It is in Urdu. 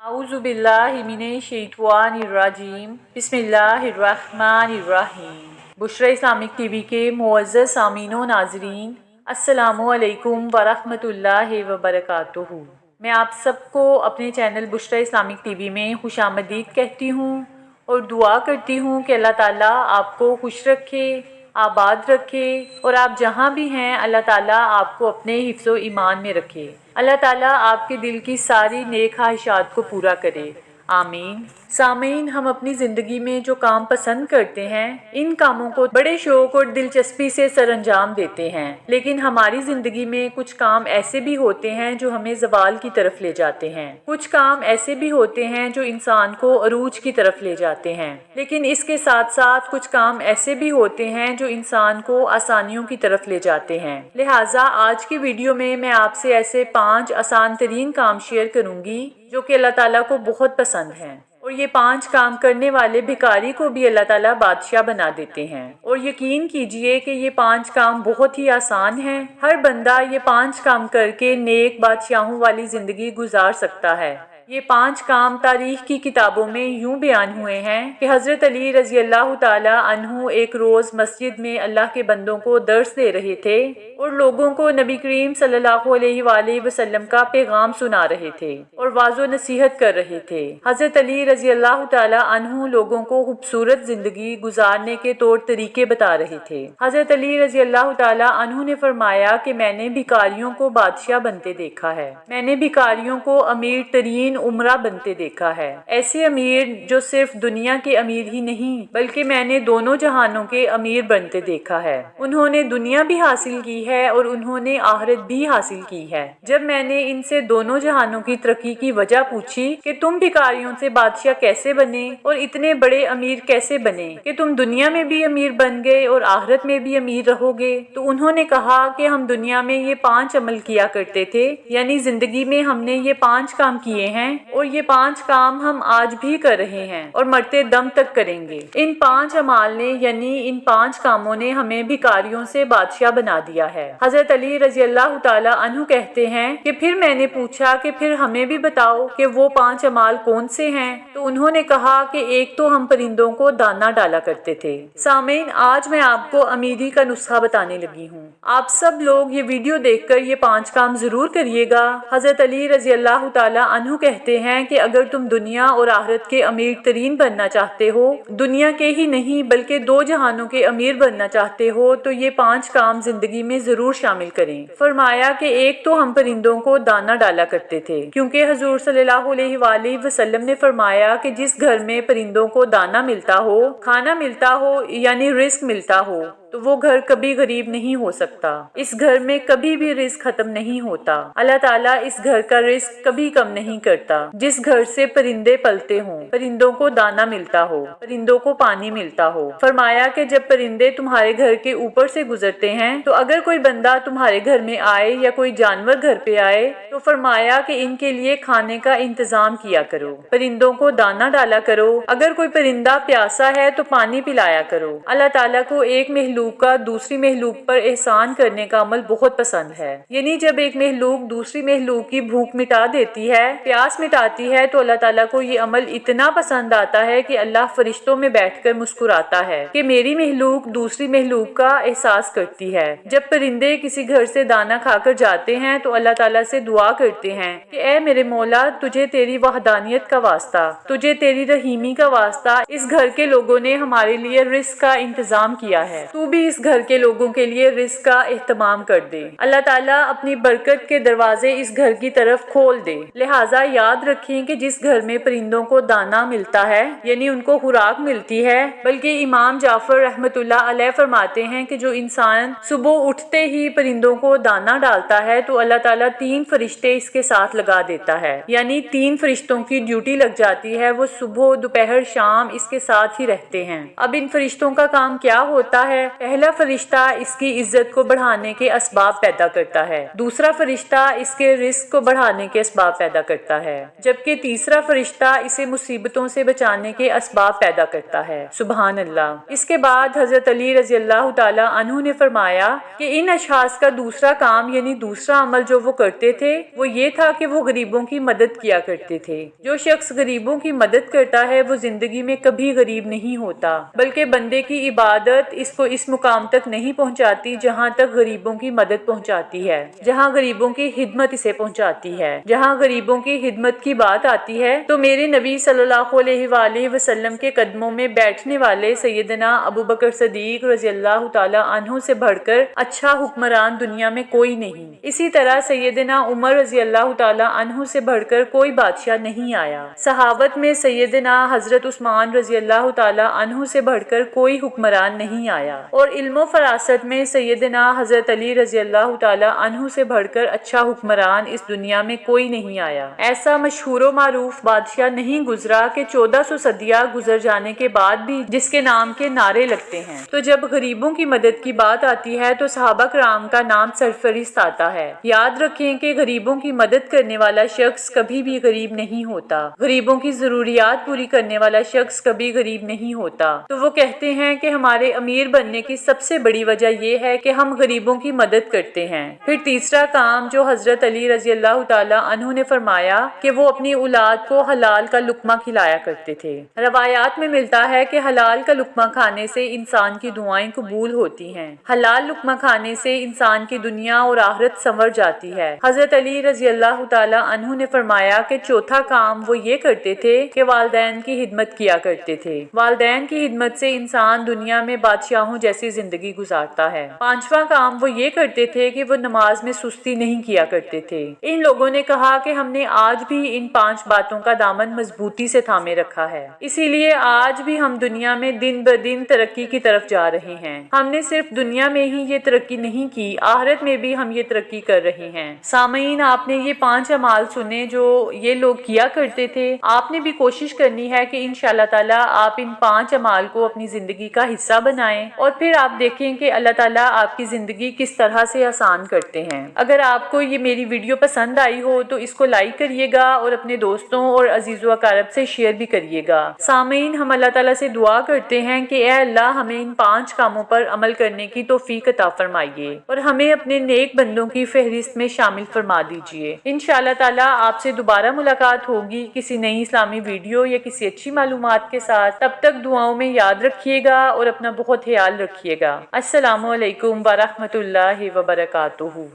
اعوذ باللہ من الشیطان الرجیم بسم اللہ الرحمن الرحیم۔ بشریٰ اسلامک ٹی وی کے معزز سامعین و ناظرین، السلام علیکم ورحمۃ اللہ وبرکاتہ۔ میں آپ سب کو اپنے channel Bushra Islamic T V میں خوش آمدید کہتی ہوں اور دعا کرتی ہوں کہ اللہ تعالیٰ آپ کو خوش رکھے، آباد رکھے اور آپ جہاں بھی ہیں اللہ تعالیٰ آپ کو اپنے حفظ و ایمان میں رکھے۔ اللہ تعالیٰ آپ کے دل کی ساری نیک خواہشات کو پورا کرے، آمین۔ سامعین، ہم اپنی زندگی میں جو کام پسند کرتے ہیں ان کاموں کو بڑے شوق اور دلچسپی سے سر انجام دیتے ہیں، لیکن ہماری زندگی میں کچھ کام ایسے بھی ہوتے ہیں جو ہمیں زوال کی طرف لے جاتے ہیں، کچھ کام ایسے بھی ہوتے ہیں جو انسان کو عروج کی طرف لے جاتے ہیں، لیکن اس کے ساتھ ساتھ کچھ کام ایسے بھی ہوتے ہیں جو انسان کو آسانیوں کی طرف لے جاتے ہیں۔ لہٰذا آج کی ویڈیو میں آپ سے ایسے 5 آسان ترین کام شیئر کروں گی جو کہ اللہ تعالیٰ کو بہت پسند ہیں، اور یہ 5 کام کرنے والے بھکاری کو بھی اللہ تعالیٰ بادشاہ بنا دیتے ہیں۔ اور یقین کیجئے کہ یہ 5 کام بہت ہی آسان ہیں، ہر بندہ یہ 5 کام کر کے نیک بادشاہوں والی زندگی گزار سکتا ہے۔ یہ 5 کام تاریخ کی کتابوں میں یوں بیان ہوئے ہیں کہ حضرت علی رضی اللہ تعالی عنہ ایک روز مسجد میں اللہ کے بندوں کو درس دے رہے تھے اور لوگوں کو نبی کریم صلی اللہ علیہ وآلہ وسلم کا پیغام سنا رہے تھے اور واعظ و نصیحت کر رہے تھے۔ حضرت علی رضی اللہ تعالی عنہ لوگوں کو خوبصورت زندگی گزارنے کے طور طریقے بتا رہے تھے۔ حضرت علی رضی اللہ تعالی عنہ نے فرمایا کہ میں نے بھکاریوں کو بادشاہ بنتے دیکھا ہے، میں نے بھکاریوں کو امیر ترین عمرہ بنتے دیکھا ہے، ایسے امیر جو صرف دنیا کے امیر ہی نہیں بلکہ میں نے دونوں جہانوں کے امیر بنتے دیکھا ہے۔ انہوں نے دنیا بھی حاصل کی ہے اور انہوں نے آخرت بھی حاصل کی ہے۔ جب میں نے ان سے دونوں جہانوں کی ترقی کی وجہ پوچھی کہ تم بھکاریوں سے بادشاہ کیسے بنے اور اتنے بڑے امیر کیسے بنے کہ تم دنیا میں بھی امیر بن گئے اور آخرت میں بھی امیر رہو گے، تو انہوں نے کہا کہ ہم دنیا میں یہ 5 عمل کیا کرتے تھے، یعنی زندگی میں ہم نے یہ 5 کام کیے ہیں اور یہ 5 کام ہم آج بھی کر رہے ہیں اور مرتے دم تک کریں گے۔ ان 5 اعمال نے یعنی ان 5 کاموں نے ہمیں بھکاریوں سے بادشاہ بنا دیا ہے۔ حضرت علی رضی اللہ تعالی عنہ کہتے ہیں کہ پھر میں نے پوچھا کہ پھر ہمیں بھی بتاؤ کہ وہ 5 اعمال کون سے ہیں، تو انہوں نے کہا کہ ایک تو ہم پرندوں کو دانہ ڈالا کرتے تھے۔ سامعین، آج میں آپ کو امیری کا نسخہ بتانے لگی ہوں۔ آپ سب لوگ یہ ویڈیو دیکھ کر یہ 5 کام ضرور کریے گا۔ حضرت علی رضی اللہ تعالی عنہ کہتے ہیں کہ اگر تم دنیا اور آخرت کے امیر ترین بننا چاہتے ہو، دنیا کے ہی نہیں بلکہ 2 جہانوں کے امیر بننا چاہتے ہو، تو یہ 5 کام زندگی میں ضرور شامل کریں۔ فرمایا کہ ایک تو ہم پرندوں کو دانہ ڈالا کرتے تھے، کیونکہ حضور صلی اللہ علیہ وآلہ وسلم نے فرمایا کہ جس گھر میں پرندوں کو دانہ ملتا ہو، کھانا ملتا ہو یعنی رزق ملتا ہو، تو وہ گھر کبھی غریب نہیں ہو سکتا، اس گھر میں کبھی بھی رزق ختم نہیں ہوتا، اللہ تعالیٰ اس گھر کا رزق کبھی کم نہیں کرتا۔ جس گھر سے پرندے پلتے ہوں، پرندوں کو دانہ ملتا ہو، پرندوں کو پانی ملتا ہو۔ فرمایا کہ جب پرندے تمہارے گھر کے اوپر سے گزرتے ہیں تو اگر کوئی بندہ تمہارے گھر میں آئے یا کوئی جانور گھر پہ آئے تو فرمایا کہ ان کے لیے کھانے کا انتظام کیا کرو، پرندوں کو دانہ ڈالا کرو، اگر کوئی پرندہ پیاسا ہے تو پانی پلایا کرو۔ اللہ تعالیٰ کو ایک مخلوق کا دوسری مخلوق پر احسان کرنے کا عمل بہت پسند ہے، یعنی جب ایک مخلوق دوسری مخلوق کی بھوک مٹا دیتی ہے، پیاس مٹاتی ہے، تو اللہ تعالیٰ کو یہ عمل اتنا پسند آتا ہے کہ اللہ فرشتوں میں بیٹھ کر مسکراتا ہے کہ میری مخلوق دوسری مخلوق کا احساس کرتی ہے۔ جب پرندے کسی گھر سے دانہ کھا کر جاتے ہیں تو اللہ تعالیٰ سے دعا کرتے ہیں کہ اے میرے مولا، تجھے تیری وحدانیت کا واسطہ، تجھے تیری رحیمی کا واسطہ، اس گھر کے لوگوں نے ہمارے لیے رزق کا انتظام کیا ہے، تو بھی اس گھر کے لوگوں کے لیے رزق کا اہتمام کر دے۔ اللہ تعالیٰ اپنی برکت کے دروازے اس گھر کی طرف کھول دے۔ لہٰذا یاد رکھیں کہ جس گھر میں پرندوں کو دانہ ملتا ہے یعنی ان کو خوراک ملتی ہے، بلکہ امام جعفر رحمۃ اللہ علیہ فرماتے ہیں کہ جو انسان صبح اٹھتے ہی پرندوں کو دانہ ڈالتا ہے تو اللہ تعالیٰ 3 فرشتے اس کے ساتھ لگا دیتا ہے، یعنی 3 فرشتوں کی ڈیوٹی لگ جاتی ہے، وہ صبح دوپہر شام اس کے ساتھ ہی رہتے ہیں۔ اب ان فرشتوں کا کام کیا ہوتا ہے؟ پہلا فرشتہ اس کی عزت کو بڑھانے کے اسباب پیدا کرتا ہے، دوسرا فرشتہ اس کے رزق کو بڑھانے کے اسباب پیدا کرتا ہے، جبکہ تیسرا فرشتہ اسے مصیبتوں سے بچانے کے اسباب پیدا کرتا ہے۔ سبحان اللہ۔ اس کے بعد حضرت علی رضی اللہ تعالی عنہ نے فرمایا کہ ان اشخاص کا دوسرا کام یعنی دوسرا عمل جو وہ کرتے تھے وہ یہ تھا کہ وہ غریبوں کی مدد کیا کرتے تھے۔ جو شخص غریبوں کی مدد کرتا ہے وہ زندگی میں کبھی غریب نہیں ہوتا، بلکہ بندے کی عبادت اس کو اس مقام تک نہیں پہنچاتی جہاں تک غریبوں کی مدد پہنچاتی ہے، جہاں غریبوں کی خدمت اسے پہنچاتی ہے۔ جہاں غریبوں کی خدمت کی بات آتی ہے تو میرے نبی صلی اللہ علیہ وآلہ وسلم کے قدموں میں بیٹھنے والے سیدنا ابو بکر صدیق رضی اللہ تعالی عنہ سے بڑھ کر اچھا حکمران دنیا میں کوئی نہیں۔ اسی طرح سیدنا عمر رضی اللہ تعالی عنہ سے بڑھ کر کوئی بادشاہ نہیں آیا۔ صحابت میں سیدنا حضرت عثمان رضی اللہ تعالی عنہ سے بڑھ کر کوئی حکمران نہیں آیا، اور علم و فراست میں سیدنا حضرت علی رضی اللہ تعالی عنہ سے بڑھ کر اچھا حکمران اس دنیا میں کوئی نہیں آیا۔ ایسا مشہور و معروف بادشاہ نہیں گزرا کہ 1400 صدیاں گزر جانے کے بعد بھی جس کے نام کے نعرے لگتے ہیں۔ تو جب غریبوں کی مدد کی بات آتی ہے تو صحابہ کرام کا نام سرفہرست آتا ہے۔ یاد رکھیں کہ غریبوں کی مدد کرنے والا شخص کبھی بھی غریب نہیں ہوتا، غریبوں کی ضروریات پوری کرنے والا شخص کبھی غریب نہیں ہوتا۔ تو وہ کہتے ہیں کہ ہمارے امیر بننے کی سب سے بڑی وجہ یہ ہے کہ ہم غریبوں کی مدد کرتے ہیں۔ پھر تیسرا کام جو حضرت علی رضی اللہ تعالی عنہ نے فرمایا کہ وہ اپنی اولاد کو حلال کا لقمہ کھلایا کرتے تھے۔ روایات میں ملتا ہے کہ حلال کا لقمہ کھانے سے انسان کی دعائیں قبول ہوتی ہیں، حلال لقمہ کھانے سے انسان کی دنیا اور آخرت سنور جاتی ہے۔ حضرت علی رضی اللہ تعالی عنہ نے فرمایا کہ چوتھا کام وہ یہ کرتے تھے کہ والدین کی خدمت کیا کرتے تھے۔ والدین کی خدمت سے انسان دنیا میں بادشاہوں جیسی زندگی گزارتا ہے۔ پانچواں کام وہ یہ کرتے تھے کہ وہ نماز میں سستی نہیں کیا کرتے تھے۔ ان لوگوں نے کہا کہ ہم نے آج بھی ان 5 باتوں کا دامن مضبوطی سے تھامے رکھا ہے، اسی لیے آج بھی ہم دنیا میں دن بدن ترقی کی طرف جا رہے ہیں۔ ہم نے صرف دنیا میں ہی یہ ترقی نہیں کی، آخرت میں بھی ہم یہ ترقی کر رہے ہیں۔ سامعین، آپ نے یہ 5 اعمال سنے جو یہ لوگ کیا کرتے تھے۔ آپ نے بھی کوشش کرنی ہے کہ انشاءاللہ تعالیٰ آپ ان 5 اعمال کو اپنی زندگی کا حصہ بنائیں، اور پھر آپ دیکھیں کہ اللہ تعالیٰ آپ کی زندگی کس طرح سے آسان کرتے ہیں۔ اگر آپ کو یہ میری ویڈیو پسند آئی ہو تو اس کو لائک کریے گا اور اپنے دوستوں اور عزیز و اقارب سے شیئر بھی کریے گا۔ سامعین، ہم اللہ تعالیٰ سے دعا کرتے ہیں کہ اے اللہ ہمیں ان 5 کاموں پر عمل کرنے کی توفیق عطا فرمائیے اور ہمیں اپنے نیک بندوں کی فہرست میں شامل فرما دیجیے۔ انشاءاللہ تعالیٰ آپ سے دوبارہ ملاقات ہوگی کسی نئی اسلامی ویڈیو یا کسی اچھی معلومات کے ساتھ۔ تب تک دعاؤں میں یاد رکھیے گا اور اپنا بہت خیال رکھیے گا۔ السلام علیکم ورحمۃ اللہ وبرکاتہ۔